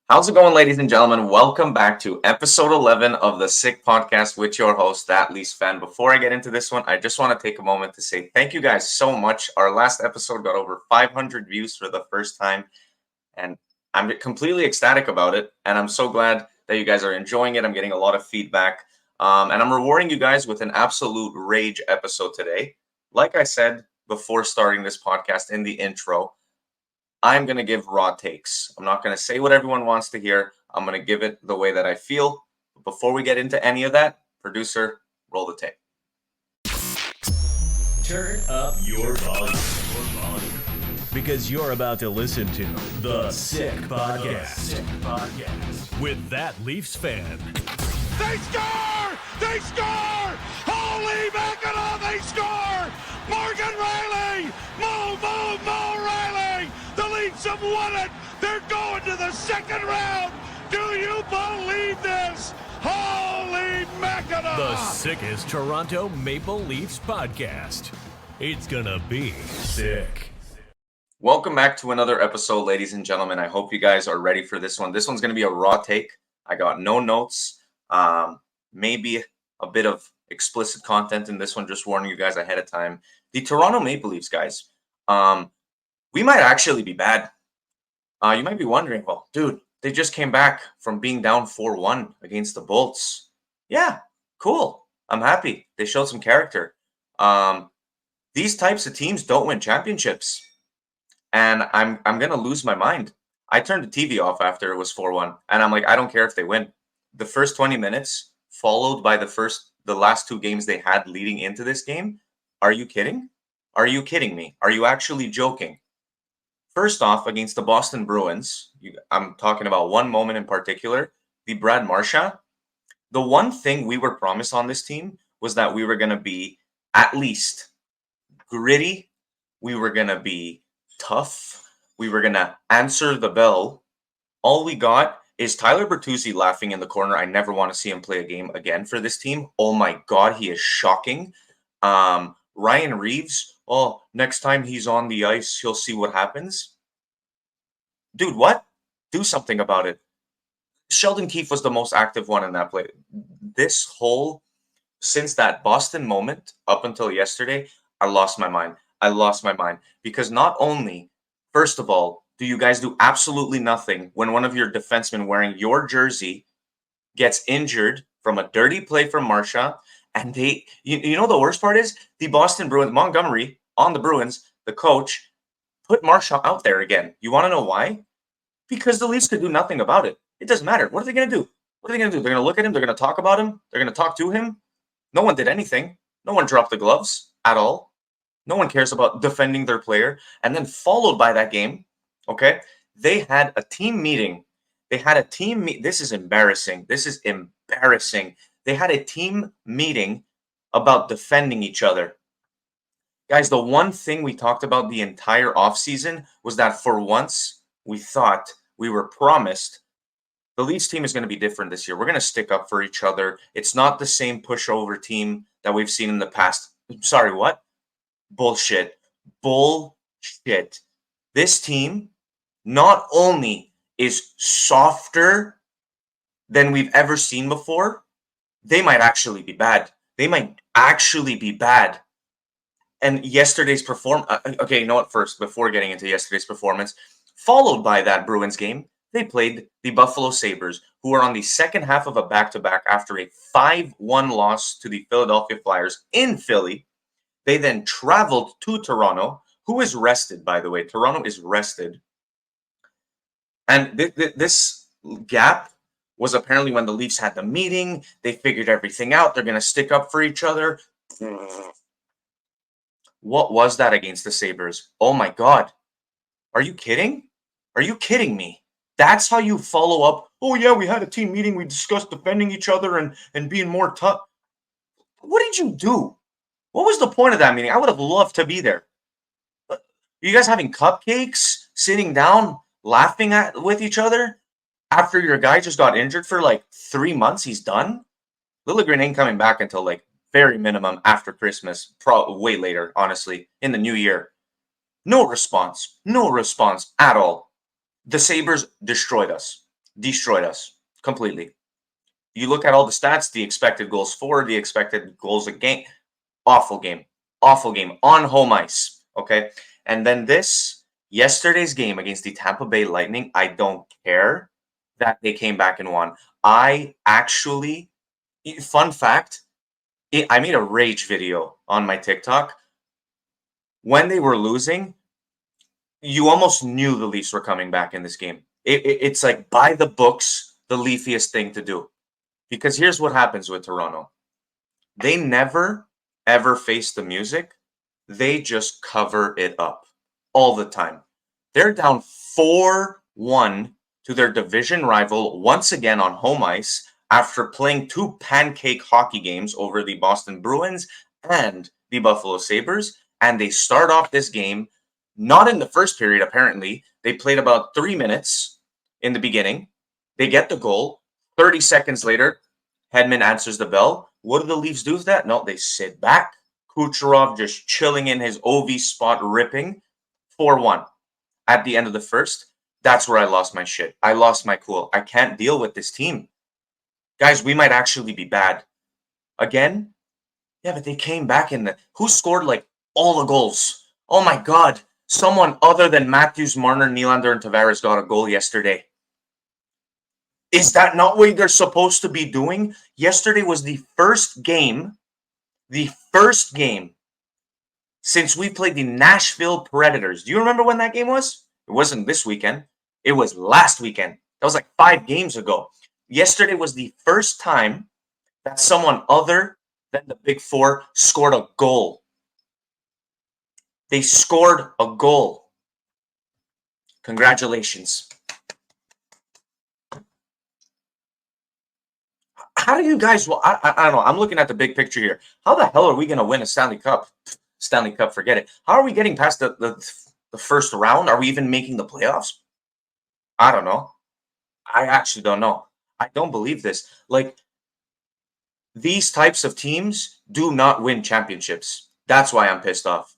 How's it going, ladies and gentlemen? Welcome back to episode 11 of the Sick Podcast with your host, That Leafs Fan. Before I get into this one, I just want to take a moment to say thank you guys so much. Our last episode got over 500 views for the first time, and I'm completely ecstatic about it. And I'm so glad that you guys are enjoying it. I'm getting a lot of feedback, and I'm rewarding you guys with an absolute rage episode today. Like I said before starting this podcast in the intro, I'm going to give raw takes. I'm not going to say what everyone wants to hear. I'm going to give it the way that I feel. But before we get into any of that, producer, roll the tape. Turn up your volume. Because you're about to listen to the Sick Podcast. With That Leafs Fan. They score! They score! Holy mackerel, they score! Morgan Riley! Mo Riley! The Leafs have won it! They're going to the second round! Do you believe this? Holy mackerel! The sickest Toronto Maple Leafs podcast. It's gonna be sick. Welcome back to another episode, ladies and gentlemen. I hope you guys are ready for this one. This one's going to be a raw take. I got no notes. Maybe a bit of explicit content in this one, just warning you guys ahead of time. The Toronto Maple Leafs, guys, we might actually be bad. You might be wondering, well, dude, they just came back from being down 4-1 against the Bolts. Yeah, cool. I'm happy. They showed some character. These types of teams don't win championships. And I'm going to lose my mind. I turned the TV off after it was 4-1. And I'm like, I don't care if they win. The first 20 minutes, followed by the last two games they had leading into this game. Are you kidding? Are you kidding me? Are you actually joking? First off, against the Boston Bruins, I'm talking about one moment in particular, the Brad Marchand. The one thing we were promised on this team was that we were going to be at least gritty. We were going to be tough. We were going to answer the bell. All we got is Tyler Bertuzzi laughing in the corner. I never want to see him play a game again for this team. Oh my God, he is shocking. Ryan Reeves, next time he's on the ice, he'll see what happens. Dude, what? Do something about it. Sheldon Keefe was the most active one in that play. Since that Boston moment up until yesterday, I lost my mind. Because not only, first of all, do you guys do absolutely nothing when one of your defensemen wearing your jersey gets injured from a dirty play from Marchand, and you know the worst part is the Boston Bruins, Montgomery on the Bruins, the coach, put Marchand out there again. You want to know why? Because the Leafs could do nothing about it. It doesn't matter. What are they going to do? They're going to look at him. They're going to talk about him. They're going to talk to him. No one did anything. No one dropped the gloves at all. No one cares about defending their player. And then followed by that game, okay, they had a team meeting. This is embarrassing. They had a team meeting about defending each other. Guys, the one thing we talked about the entire offseason was that for once, we thought we were promised the Leafs team is going to be different this year. We're going to stick up for each other. It's not the same pushover team that we've seen in the past. Sorry, what? Bullshit. This team not only is softer than we've ever seen before, they might actually be bad. And yesterday's okay, you know what? First, before getting into yesterday's performance, followed by that Bruins game, they played the Buffalo Sabres, who are on the second half of a back-to-back after a 5-1 loss to the Philadelphia Flyers in Philly. They then traveled to Toronto, who is rested, by the way. Toronto is rested. And this gap was apparently when the Leafs had the meeting. They figured everything out. They're going to stick up for each other. What was that against the Sabres? Oh, my God. Are you kidding? Are you kidding me? That's how you follow up. Oh, yeah, we had a team meeting. We discussed defending each other and being more tough. What did you do? What was the point of that meeting? I would have loved to be there. You guys having cupcakes, sitting down, laughing with each other after your guy just got injured for like 3 months? He's done. Liljegren ain't coming back until like very minimum after Christmas, way later, honestly, in the new year. No response at all. The Sabres destroyed us. destroyed us completely. You look at all the stats, the expected goals for, the expected goals against. Awful game. Awful game on home ice. Okay. And then yesterday's game against the Tampa Bay Lightning, I don't care that they came back and won. I actually, fun fact, I made a rage video on my TikTok. When they were losing, you almost knew the Leafs were coming back in this game. It's like by the books, the Leafiest thing to do. Because here's what happens with Toronto. They never, ever face the music. They just cover it up all the time. They're down 4-1 to their division rival once again on home ice after playing 2 pancake hockey games over the Boston Bruins and the Buffalo Sabres. And they start off this game, not in the first period, apparently. They played about 3 minutes in the beginning. They get the goal. 30 seconds later, Hedman answers the bell. What do the Leafs do with that? No, they sit back. Kucherov just chilling in his OV spot, ripping. 4-1. At the end of the first, that's where I lost my shit. I lost my cool. I can't deal with this team. Guys, we might actually be bad. Again? Yeah, but they came back in the... Who scored, like, all the goals? Oh, my God. Someone other than Matthews, Marner, Nylander, and Tavares got a goal yesterday. Is that not what they're supposed to be doing? Yesterday was the first game since we played the Nashville Predators. Do you remember when that game was? It wasn't this weekend. It was last weekend. That was like 5 games ago. Yesterday was the first time that someone other than the Big Four scored a goal. They scored a goal. Congratulations. How do you guys, well, I don't know. I'm looking at the big picture here. How the hell are we going to win a Stanley Cup? Stanley Cup, forget it. How are we getting past the first round? Are we even making the playoffs? I don't know. I actually don't know. I don't believe this. Like, these types of teams do not win championships. That's why I'm pissed off.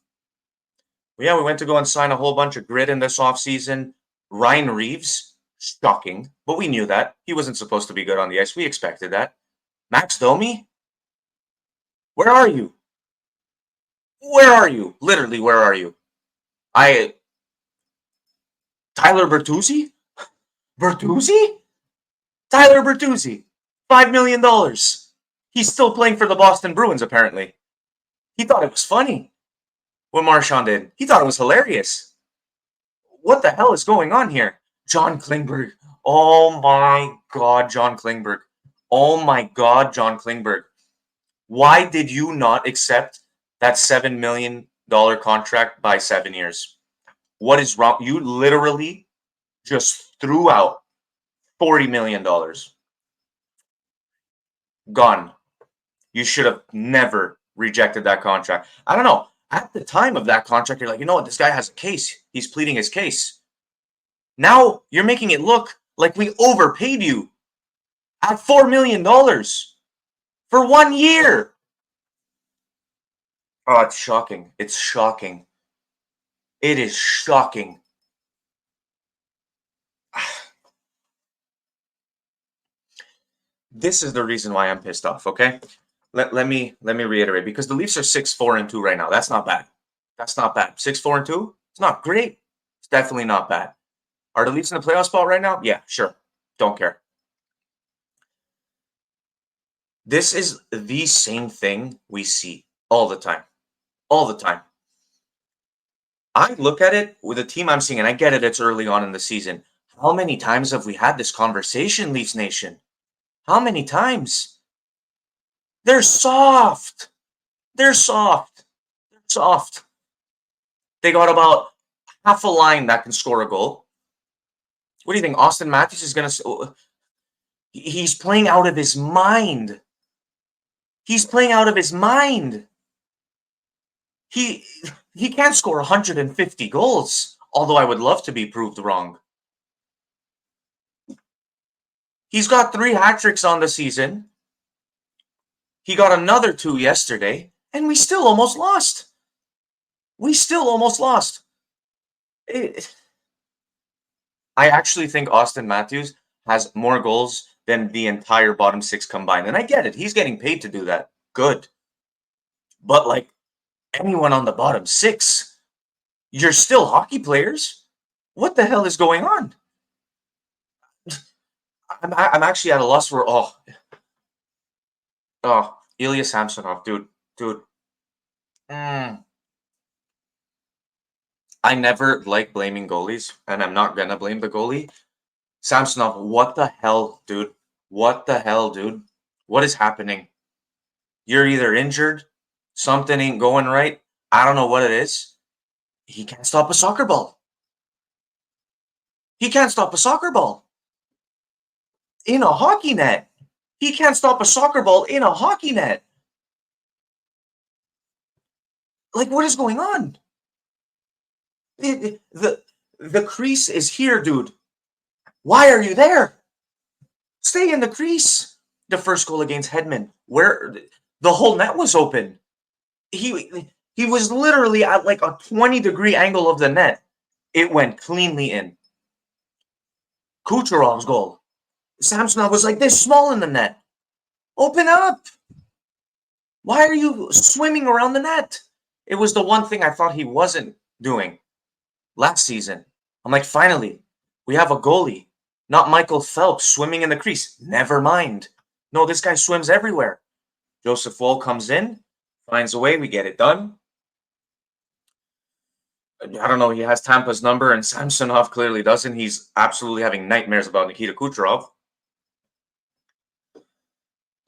Yeah, we went to go and sign a whole bunch of grit in this offseason. Ryan Reeves, shocking, but we knew that. He wasn't supposed to be good on the ice. We expected that. Max Domi? Where are you? Where are you? Literally, where are you? Tyler Bertuzzi? Bertuzzi? Tyler Bertuzzi. $5 million. He's still playing for the Boston Bruins, apparently. He thought it was funny what Marchand did. He thought it was hilarious. What the hell is going on here? John Klingberg. Oh my God, John Klingberg. Oh my God, John Klingberg. Why did you not accept that $7 million contract by 7 years? What is wrong? You literally just threw out $40 million. Gone. You should have never rejected that contract. I don't know. At the time of that contract, you're like, you know what? This guy has a case. He's pleading his case. Now you're making it look like we overpaid you at $4 million for 1 year. Oh, it's shocking. It's shocking. It is shocking. This is the reason why I'm pissed off, okay? Let me reiterate, because the Leafs are 6-4-2 right now. That's not bad. That's not bad. 6-4-2? It's not great. It's definitely not bad. Are the Leafs in the playoff spot right now? Yeah, sure. Don't care. This is the same thing we see all the time. All the time. I look at it with the team I'm seeing, and I get it, it's early on in the season. How many times have we had this conversation, Leafs Nation? How many times? They're soft. They're soft. They're soft. They got about half a line that can score a goal. What do you think? Austin Matthews is going to... He's playing out of his mind. He's playing out of his mind. He can't score 150 goals, although I would love to be proved wrong. He's got 3 hat tricks on the season. He got another 2 yesterday, and we still almost lost. We still almost lost. I actually think Austin Matthews has more goals than the entire bottom six combined. And I get it. He's getting paid to do that. Good. But like anyone on the bottom six, you're still hockey players. What the hell is going on? I'm actually at a loss for Ilya Samsonov, dude. I never like blaming goalies, and I'm not gonna blame the goalie. Samsonov, what the hell, dude? What the hell, dude? What is happening? You're either injured, something ain't going right. I don't know what it is. He can't stop a soccer ball. He can't stop a soccer ball in a hockey net. He can't stop a soccer ball in a hockey net. Like, what is going on? The crease is here, dude. Why are you there? Stay in the crease. The first goal against Hedman, where the whole net was open. He was literally at like a 20-degree angle of the net. It went cleanly in. Kucherov's goal. Samsonov was like this small in the net. Open up. Why are you swimming around the net? It was the one thing I thought he wasn't doing last season. I'm like, finally, we have a goalie, not Michael Phelps swimming in the crease. Never mind. No, this guy swims everywhere. Joseph Woll comes in, finds a way, we get it done. I don't know, he has Tampa's number, and Samsonov clearly doesn't. He's absolutely having nightmares about Nikita Kucherov.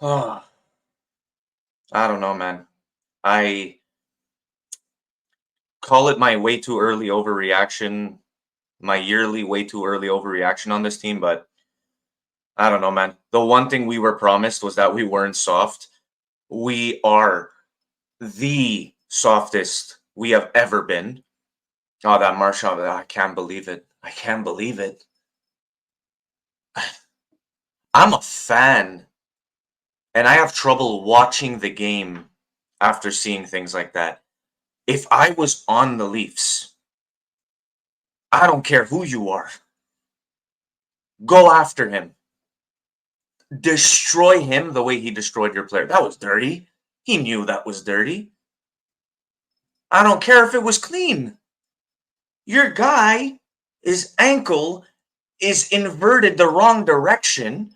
I don't know, man. I call it my way too early overreaction, my yearly way too early overreaction on this team, but I don't know, man. The one thing we were promised was that we weren't soft. We are the softest we have ever been. Oh, that Marchand, I can't believe it. I can't believe it. I'm a fan, and I have trouble watching the game after seeing things like that. If I was on the Leafs, I don't care who you are. Go after him. Destroy him the way he destroyed your player. That was dirty. He knew that was dirty. I don't care if it was clean. Your guy, his ankle is inverted the wrong direction.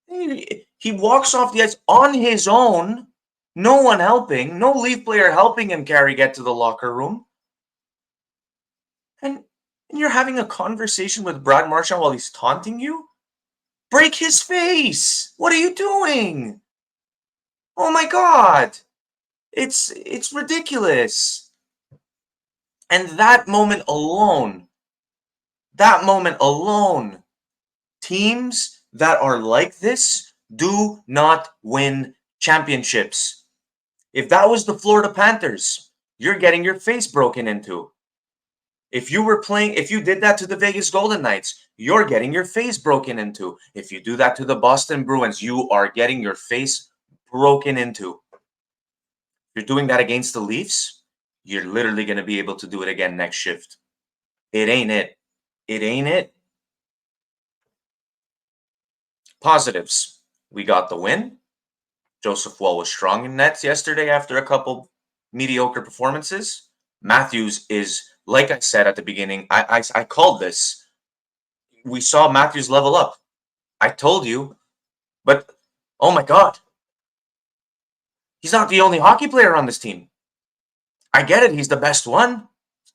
He walks off the ice on his own. No one helping. No Leaf player helping him get to the locker room. And you're having a conversation with Brad Marchand while he's taunting you? Break his face! What are you doing? Oh my God! It's ridiculous. And that moment alone, teams that are like this do not win championships. If that was the Florida Panthers, you're getting your face broken into. If you did that to the Vegas Golden Knights, you're getting your face broken into. If you do that to the Boston Bruins, you are getting your face broken into. If you're doing that against the Leafs, you're literally going to be able to do it again next shift. It ain't it. It ain't it. Positives. We got the win. Joseph Woll was strong in nets yesterday after a couple mediocre performances. Matthews is, like I said at the beginning, I called this. We saw Matthews level up. I told you. But, oh my God. He's not the only hockey player on this team. I get it. He's the best one,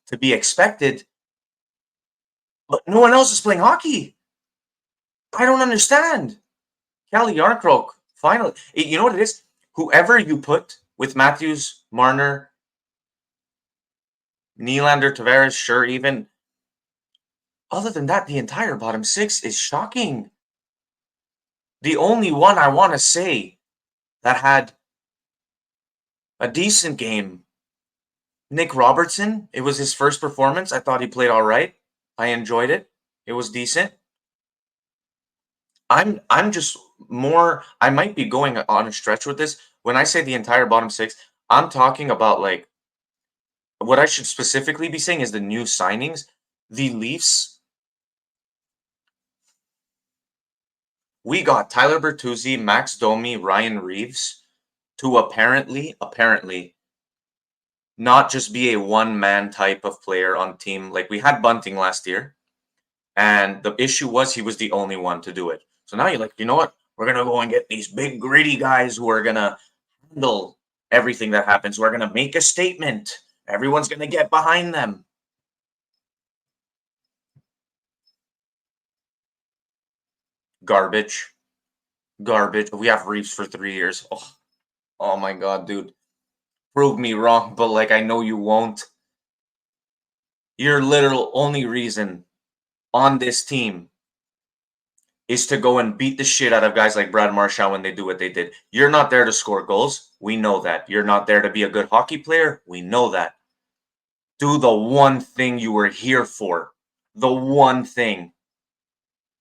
to be expected. But no one else is playing hockey. I don't understand. Calle Jarnkrok, finally. You know what it is? Whoever you put with Matthews, Marner, Nylander, Tavares, sure, even. Other than that, the entire bottom six is shocking. The only one I want to say that had a decent game, Nick Robertson. It was his first performance. I thought he played all right. I enjoyed it. It was decent. I'm just more, I might be going on a stretch with this. When I say the entire bottom six, I'm talking about like, what I should specifically be saying is the new signings. The Leafs we got Tyler Bertuzzi, Max Domi, Ryan Reeves to apparently not just be a one-man type of player on the team. Like, we had Bunting last year, and the issue was he was the only one to do it. So now you're like, you know what? We're going to go and get these big, gritty guys who are going to handle everything that happens. We're going to make a statement. Everyone's going to get behind them. Garbage. We have Reeves for 3 years. Oh my God, dude. Prove me wrong, but like, I know you won't. Your literal only reason on this team is to go and beat the shit out of guys like Brad Marchand when they do what they did. You're not there to score goals. We know that. You're not there to be a good hockey player. We know that. Do the one thing you were here for. The one thing.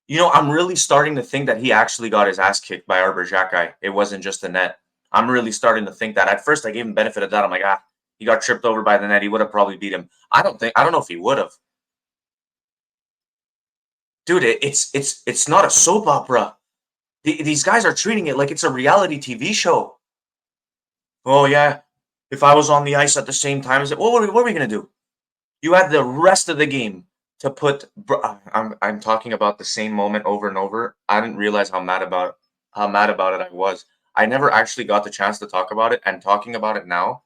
You know, I'm really starting to think that he actually got his ass kicked by our Bergerac guy. It wasn't just the net. I'm really starting to think that. At first, I gave him benefit of that. I'm like, he got tripped over by the net. He would have probably beat him. I don't know if he would have. Dude, it's not a soap opera. These guys are treating it like it's a reality TV show. Oh, yeah. If I was on the ice at the same time as it, what are we going to do? You had the rest of the game to put. I'm talking about the same moment over and over. I didn't realize how mad about it I was. I never actually got the chance to talk about it, and talking about it now,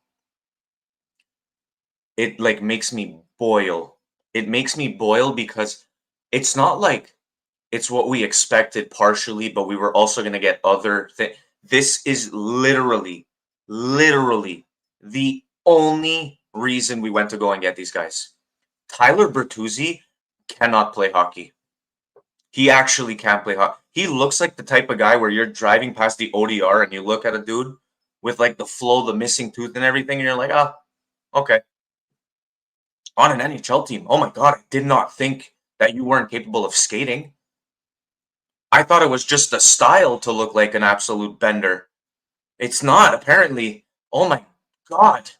it like makes me boil. It makes me boil because it's not like it's what we expected partially, but we were also going to get other things. This is literally the only reason we went to go and get these guys. Tyler Bertuzzi cannot play hockey. He actually can't play hockey. He looks like the type of guy where you're driving past the ODR and you look at a dude with like the flow, the missing tooth and everything, and you're like, okay. On an NHL team, oh my God, I did not think that you weren't capable of skating. I thought it was just a style to look like an absolute bender. It's not, apparently. Oh my God.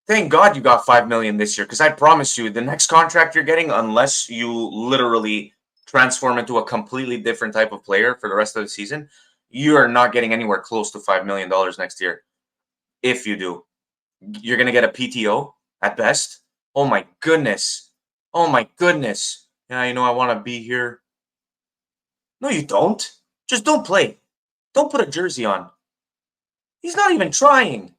Thank God you got $5 million this year, because I promise you, the next contract you're getting, unless you literally transform into a completely different type of player for the rest of the season, you are not getting anywhere close to $5 million next year. If you do, you're going to get a PTO at best. Oh my goodness. Oh my goodness. Yeah, I want to be here. No, you don't. Just don't play. Don't put a jersey on. He's not even trying.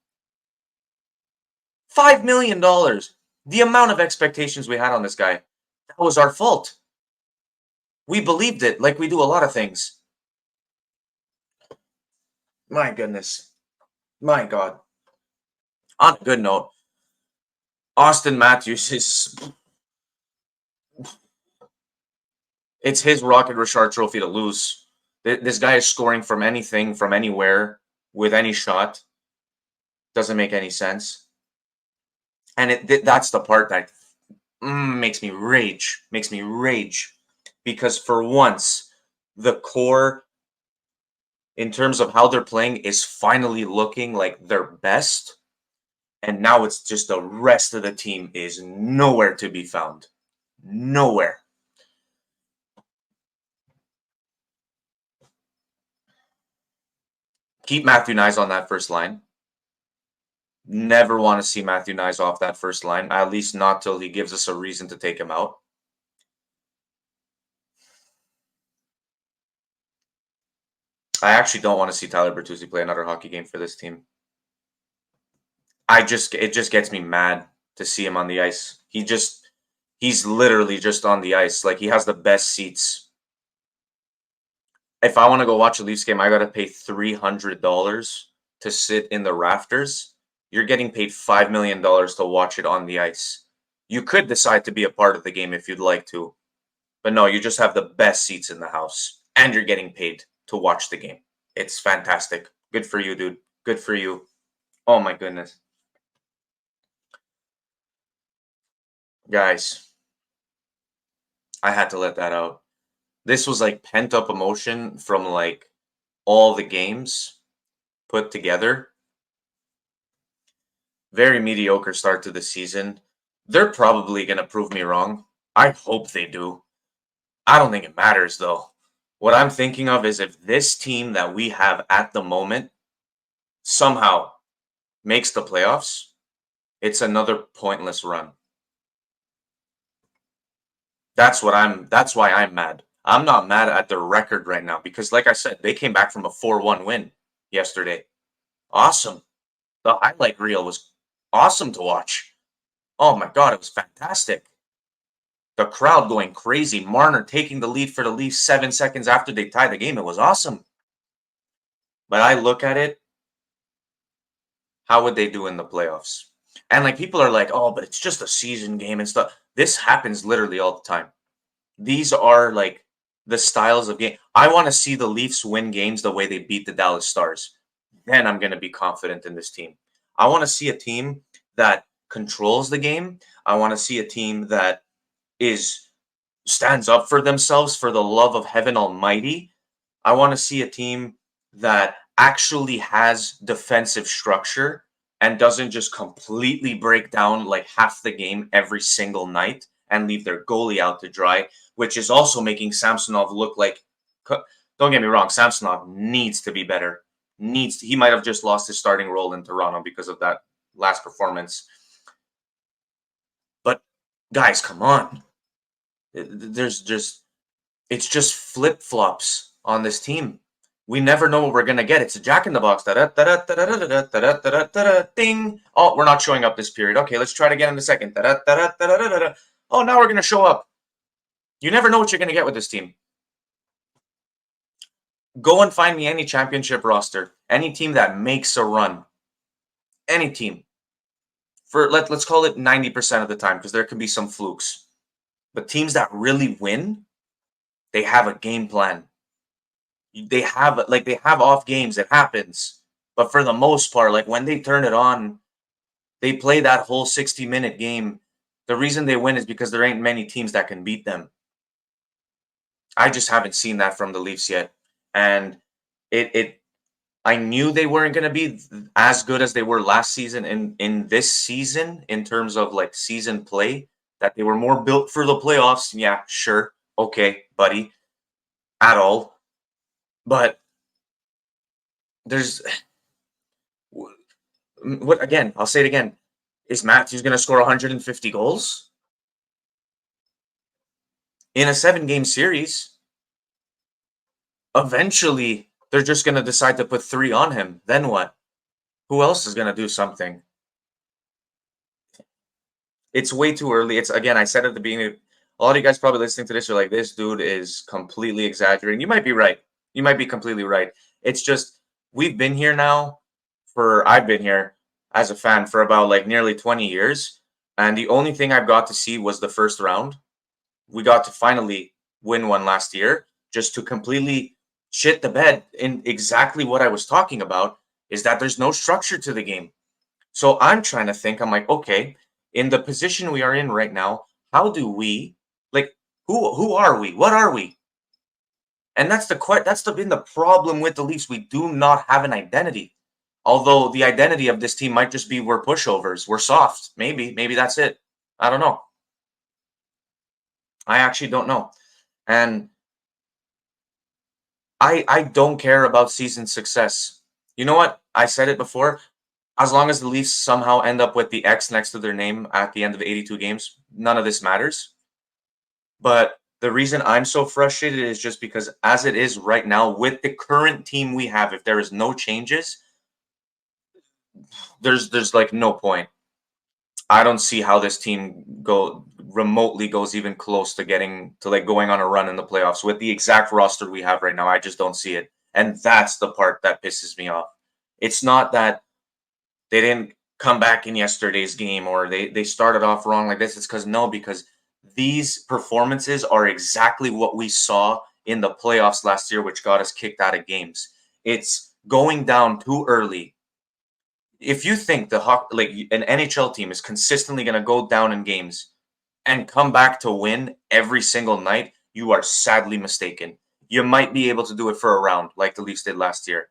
$5 million. The amount of expectations we had on this guy. That was our fault. We believed it like we do a lot of things. My goodness. My God. On a good note, Austin Matthews is... It's his Rocket Richard Trophy to lose. This guy is scoring from anything, from anywhere, with any shot. Doesn't make any sense. And that's the part that makes me rage. Makes me rage. Because for once, the core, in terms of how they're playing, is finally looking like their best. And now it's just the rest of the team is nowhere to be found. Nowhere. Keep Matthew Nyes on that first line. Never want to see Matthew Nyes off that first line, at least not till he gives us a reason to take him out. I actually don't want to see Tyler Bertuzzi play another hockey game for this team. It just gets me mad to see him on the ice. He's literally just on the ice. Like, he has the best seats. If I want to go watch a Leafs game, I got to pay $300 to sit in the rafters. You're getting paid $5 million to watch it on the ice. You could decide to be a part of the game if you'd like to. But no, you just have the best seats in the house. And you're getting paid to watch the game. It's fantastic. Good for you, dude. Good for you. Oh my goodness. Guys, I had to let that out. This was like pent-up emotion from like all the games put together. Very mediocre start to the season. They're probably going to prove me wrong. I hope they do. I don't think it matters, though. What I'm thinking of is if this team that we have at the moment somehow makes the playoffs, it's another pointless run. That's why I'm mad. I'm not mad at their record right now because, like I said, they came back from a 4-1 win yesterday. Awesome. The highlight reel was awesome to watch. Oh my God, it was fantastic. The crowd going crazy. Marner taking the lead for the Leafs 7 seconds after they tied the game. It was awesome. But I look at it, how would they do in the playoffs? And like people are like, oh, but it's just a season game and stuff. This happens literally all the time. These are like the styles of game. I want to see the Leafs win games the way they beat the Dallas Stars. Then I'm going to be confident in this team. I want to see a team that controls the game. I want to see a team that stands up for themselves for the love of heaven almighty. I want to see a team that actually has defensive structure and doesn't just completely break down like half the game every single night and leave their goalie out to dry, which is also making Samsonov look like, don't get me wrong, Samsonov needs to be better. He might have just lost his starting role in Toronto because of that last performance. But guys, come on. It's just flip-flops on this team. We never know what we're gonna get. It's a jack in the box. Ding. Oh, we're not showing up this period. Okay, let's try it again in a second. Oh, now we're gonna show up. You never know what you're gonna get with this team. Go and find me any championship roster, any team that makes a run, any team. For let's call it 90% of the time, because there can be some flukes. But teams that really win, they have a game plan. They have off games. It happens. But for the most part, like when they turn it on, they play that whole 60-minute game. The reason they win is because there ain't many teams that can beat them. I just haven't seen that from the Leafs yet. And I knew they weren't going to be as good as they were last season in this season in terms of like season play, that they were more built for the playoffs. Yeah, sure. Okay, buddy. At all. But there's what again? I'll say it again. Is Matthews going to score 150 goals in a 7-game series? Eventually, they're just going to decide to put 3 on him. Then what? Who else is going to do something? It's way too early. It's again, I said at the beginning, a lot of you guys probably listening to this are like, this dude is completely exaggerating. You might be right. You might be completely right. It's just, we've been here now I've been here as a fan for about like nearly 20 years. And the only thing I've got to see was the first round. We got to finally win one last year, just to completely shit the bed in exactly what I was talking about, is that there's no structure to the game. So I'm trying to think, I'm like, okay, in the position we are in right now, how do we, like, who are we? What are we? And that's been the problem with the Leafs. We do not have an identity. Although the identity of this team might just be we're pushovers, we're soft. Maybe that's it. I don't know. I actually don't know. And I don't care about season success. You know what? I said it before. As long as the Leafs somehow end up with the X next to their name at the end of 82 games, none of this matters. But the reason I'm so frustrated is just because as it is right now, with the current team we have, if there is no changes, there's like no point. I don't see how this team remotely goes even close to getting to like going on a run in the playoffs with the exact roster we have right now. I just don't see it. And that's the part that pisses me off. It's not that they didn't come back in yesterday's game or they started off wrong like this. It's because these performances are exactly what we saw in the playoffs last year, which got us kicked out of games. It's going down too early. If you think an NHL team is consistently going to go down in games and come back to win every single night, you are sadly mistaken. You might be able to do it for a round like the Leafs did last year.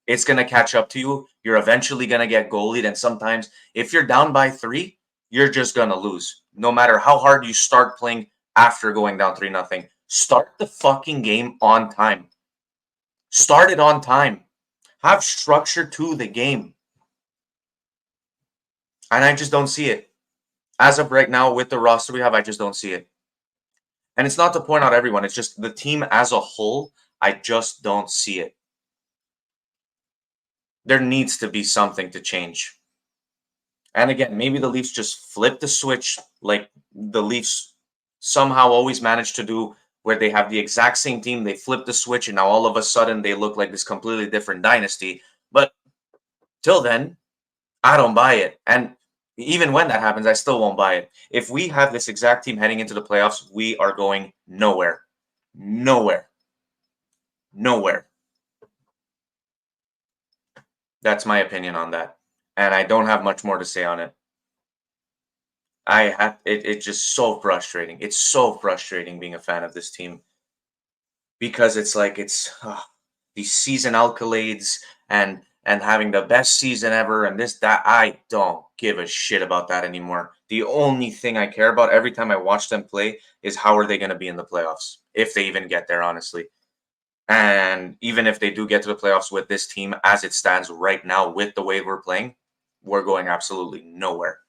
It's going to catch up to you. You're eventually going to get goalied. And sometimes if you're down by 3, you're just going to lose. No matter how hard you start playing after going down 3-0, Start the fucking game on time. Start it on time. Have structure to the game. And I just don't see it. As of right now, with the roster we have, I just don't see it. And it's not to point out everyone. It's just the team as a whole, I just don't see it. There needs to be something to change. And again, maybe the Leafs just flip the switch like the Leafs somehow always manage to do, where they have the exact same team, they flip the switch, and now all of a sudden they look like this completely different dynasty. But till then, I don't buy it. And even when that happens, I still won't buy it. If we have this exact team heading into the playoffs, we are going nowhere. Nowhere. Nowhere. That's my opinion on that. And I don't have much more to say on it. It's just so frustrating. It's so frustrating being a fan of this team, because it's like these season accolades and having the best season ever and this that. I don't give a shit about that anymore. The only thing I care about every time I watch them play is how are they going to be in the playoffs, if they even get there, honestly. And even if they do get to the playoffs with this team as it stands right now, with the way we're playing, we're going absolutely nowhere.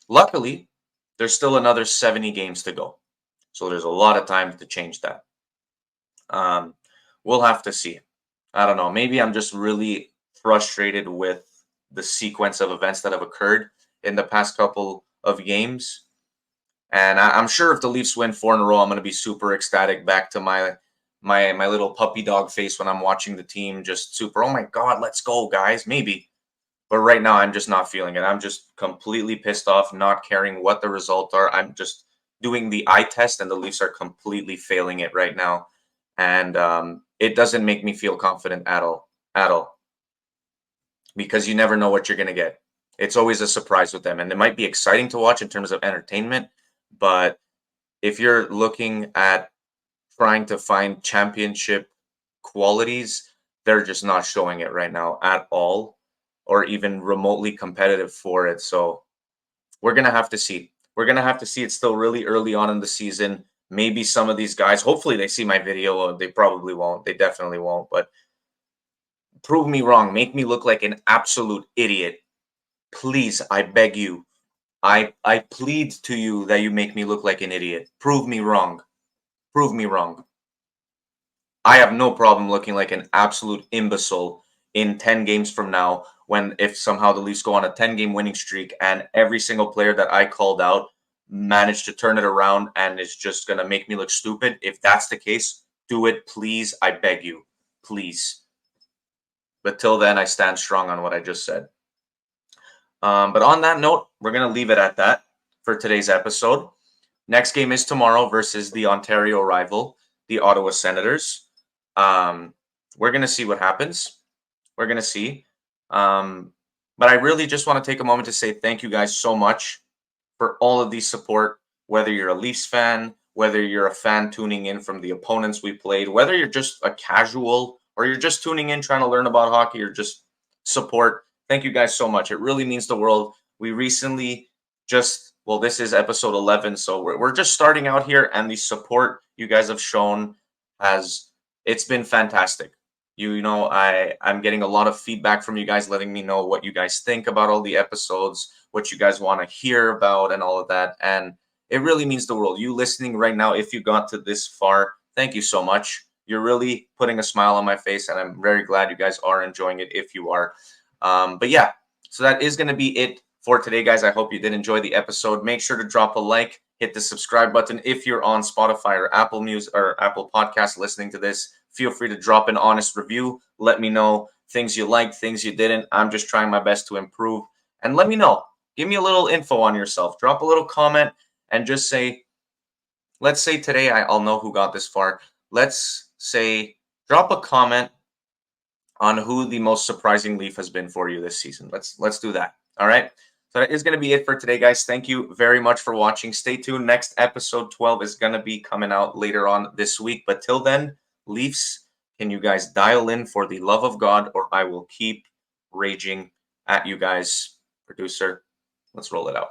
Luckily, there's still another 70 games to go. So there's a lot of time to change that. We'll have to see. I don't know. Maybe I'm just really frustrated with the sequence of events that have occurred in the past couple of games. And I'm sure if the Leafs win 4 in a row, I'm going to be super ecstatic, back to my little puppy dog face when I'm watching the team, just super, oh my God, let's go, guys. Maybe. But right now, I'm just not feeling it. I'm just completely pissed off, not caring what the results are. I'm just doing the eye test, and the Leafs are completely failing it right now. And it doesn't make me feel confident at all. At all. Because you never know what you're going to get. It's always a surprise with them. And it might be exciting to watch in terms of entertainment. But if you're looking at trying to find championship qualities, they're just not showing it right now at all, or even remotely competitive for it. So we're going to have to see. We're going to have to see. It's still really early on in the season. Maybe some of these guys, hopefully they see my video. They probably won't. They definitely won't. But prove me wrong. Make me look like an absolute idiot. Please, I beg you. I plead to you that you make me look like an idiot. Prove me wrong. Prove me wrong. I have no problem looking like an absolute imbecile in 10 games from now, when if somehow the Leafs go on a 10-game winning streak and every single player that I called out managed to turn it around and is just going to make me look stupid. If that's the case, do it, please. I beg you. Please. But till then, I stand strong on what I just said. But on that note, we're going to leave it at that for today's episode. Next game is tomorrow versus the Ontario rival, the Ottawa Senators. We're going to see what happens. We're going to see. But I really just want to take a moment to say thank you guys so much for all of the support, whether you're a Leafs fan, whether you're a fan tuning in from the opponents we played, whether you're just a casual or you're just tuning in trying to learn about hockey or just support. Thank you guys so much. It really means the world. We recently this is episode 11, so we're just starting out here, and the support you guys have shown it's been fantastic. I'm getting a lot of feedback from you guys, letting me know what you guys think about all the episodes, what you guys want to hear about, and all of that. And it really means the world. You listening right now, if you got to this far, thank you so much. You're really putting a smile on my face, and I'm very glad you guys are enjoying it if you are. But yeah, so that is going to be it for today, guys. I hope you did enjoy the episode. Make sure to drop a like, hit the subscribe button. If you're on Spotify or Apple Music or Apple Podcasts listening to this, feel free to drop an honest review. Let me know things you liked, things you didn't. I'm just trying my best to improve. And let me know. Give me a little info on yourself. Drop a little comment and just say, let's say today I'll know who got this far. Let's say, drop a comment on who the most surprising Leaf has been for you this season. Let's do that. All right. So that is going to be it for today, guys. Thank you very much for watching. Stay tuned. Next episode 12 is going to be coming out later on this week. But till then, Leafs, can you guys dial in for the love of God, or I will keep raging at you guys. Producer, let's roll it out.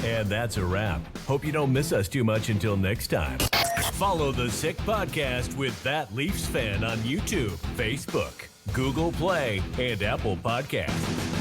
And that's a wrap. Hope you don't miss us too much until next time. Follow the Sick Podcast with That Leafs Fan on YouTube, Facebook, Google Play, and Apple Podcasts.